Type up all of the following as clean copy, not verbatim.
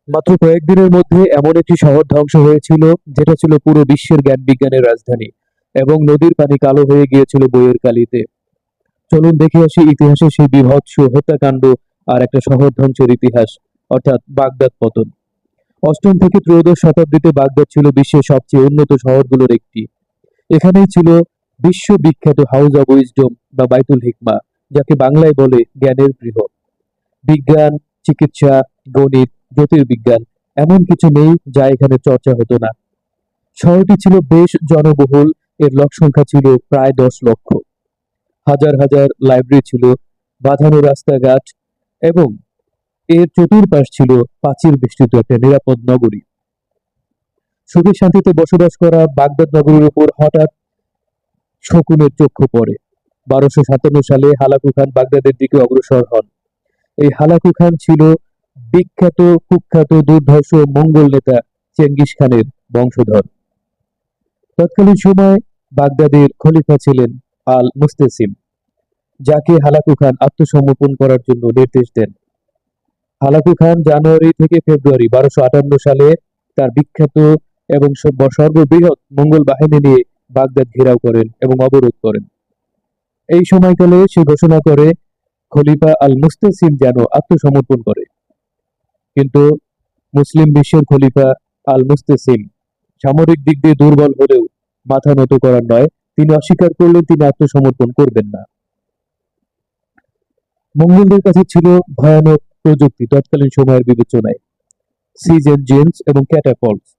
মাত্র কয়েকদিনের মধ্যে এমন একটি শহর ধ্বংস হয়েছিল যেটা ছিল পুরো বিশ্বের জ্ঞান বিজ্ঞানের রাজধানী, এবং নদীর পানি কালো হয়ে গিয়েছিল বইয়ের কালিতে। চলুন দেখে আসি ইতিহাসের সেই বীভৎস হত্যাকাণ্ড আর একটা শহর ধ্বংসের ইতিহাস, অর্থাৎ বাগদাদ পতন। অষ্টম থেকে ত্রয়োদশ শতাব্দীতে বাগদাদ ছিল বিশ্বের সবচেয়ে উন্নত শহরগুলোর একটি। এখানেই ছিল বিশ্ববিখ্যাত হাউস অব উইজডম বা বাইতুল হিকমা, যাকে বাংলায় বলে জ্ঞানের গৃহ। বিজ্ঞান, চিকিৎসা, গণিত, জ্যোতির্বিজ্ঞান, এমন কিছু নেই যা এখানে চর্চা হতো না। শহরটি ছিল বেশ জনবহুল, এর লোক সংখ্যা ছিল প্রায় 10 লক্ষ। হাজার হাজার লাইব্রেরি ছিল, বাঁধানো রাস্তাঘাট, এবং এর চতুর্পাশ ছিল প্রাচীর বেষ্টিত একটা নিরাপদ নগরী। সুখে শান্তিতে বসবাস করা বাগদাদ নগরীর উপর হঠাৎ শকুনের চক্ষু পড়ে। 1257 সালে হালাকু খান বাগদাদের দিকে অগ্রসর হন। এই হালাকু খান ছিল বিখ্যাত কুখ্যাত দুর্ধর্ষ মঙ্গল নেতা চেঙ্গিস খানের বংশধর। তৎকালীন সময় বাগদাদের খলিফা ছিলেন আল মুস্তাসিম, যাকে হালাকু খান আত্মসমর্পণ করার জন্য নির্দেশ দেন। হালাকু খান জানুয়ারি থেকে ফেব্রুয়ারি 1258 সালে তার বিখ্যাত এবং সর্ববৃহৎ মঙ্গল বাহিনী নিয়ে বাগদাদ ঘেরাও করেন এবং অবরোধ করেন। এই সময়কালে সে ঘোষণা করে খলিফা আল মুস্তাসিম যেন আত্মসমর্পণ করে। কিন্তু মুসলিম বিশ্বের খলিফা আল মুস্তাসিম সামরিক দিক দিয়ে দুর্বল হলেও মাথা নত করার নয়, তিনি অস্বীকার করলেন তিনি আত্মসমর্পণ করবেন না। মঙ্গলদের কাছে ছিল ভয়ানক প্রযুক্তি তৎকালীন সময়ের বিবেচনায়, সিজ ইঞ্জিনস এবং ক্যাটাপল্টস,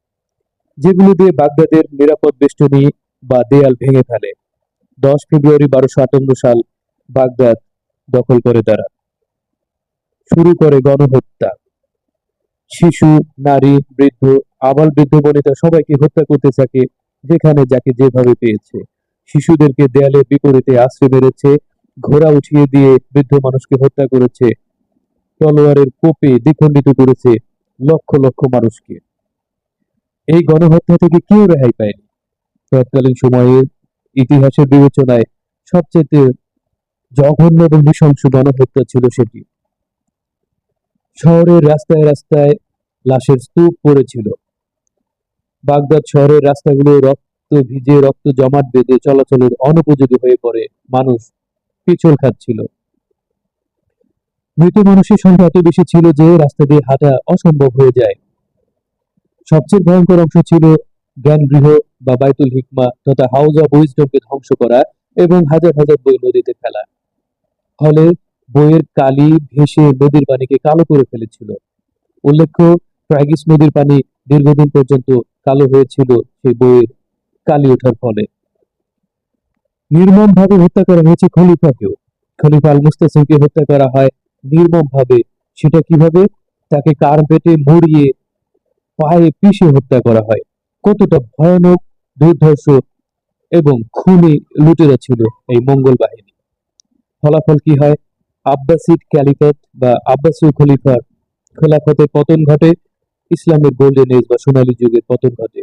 যেগুলো দিয়ে বাগদাদের নিরাপদ বেষ্টনী বা দেয়াল ভেঙে ফেলে। 10 ফেব্রুয়ারি 1258 সাল বাগদাদ দখল করে তারা। শুরু করে গণহত্যা। শিশু, নারী, বৃদ্ধ, আবাল বৃদ্ধ বনিতা সবাইকে হত্যা করতে থাকে যেখানে যাকে যেভাবে পেয়েছে। শিশুদেরকে দেয়ালের বিপরীতে আশ্রয় মেরেছে, ঘোড়া উঠিয়ে দিয়ে বৃদ্ধ মানুষকে হত্যা করেছে, তলোয়ারের কোপে দ্বিখণ্ডিত করেছে লক্ষ লক্ষ মানুষকে। এই গণহত্যা থেকে কেউ রেহাই পায়নি। তৎকালীন সময়ের ইতিহাসের বিবেচনায় সবচেয়ে জঘন্য এবং নৃশংস গণহত্যা ছিল সেটি। শহরের রাস্তায় রাস্তায় লাশের স্তূপ পড়েছিল। বাগদাদ শহরের রাস্তাগুলো রক্ত ভিজে, রক্ত জমাট বেঁধে চলাচলের অনুপযোগী হয়ে পড়ে। মানুষ পিছল খাচ্ছিল। মৃত মানুষের সংখ্যা এত বেশি ছিল যে রাস্তা দিয়ে হাঁটা অসম্ভব হয়ে যায়। সবচেয়ে ভয়ঙ্কর অংশ ছিল জ্ঞানগৃহ বা বাইতুল হিকমা তথা হাউস অব উইজডমকে ধ্বংস করা এবং হাজার হাজার বই নদীতে ফেলা। ফলে বইয়ের কালি ভেসে নদীর পানিকে কালো করে ফেলেছিল। উল্লেখ্য, টাইগ্রিস নদীর পানি দীর্ঘদিন পর্যন্ত কালো হয়েছিল সেই বইয়ের কালি ওঠার ফলে। নির্মমভাবে হত্যা করা হয়েছে খলিফাকেও। খলিফা আল মুস্তাসিমকে হত্যা করা হয় নির্মমভাবে। সেটা কিভাবে? তাকে কার্পেটে মুড়িয়ে পায়ে পিষে হত্যা করা হয়। কতটা ভয়ানক, দুর্ধর্ষ এবং খুনি লুটেরা ছিল এই মঙ্গল বাহিনী। ফলাফল কি হয়? আব্বাসিড ক্যালিফেট বা আব্বাসীয় খলিফার খেলাফতের পতন ঘটে, ইসলামের গোল্ডেন এজ বা সোনালী যুগের পতন ঘটে।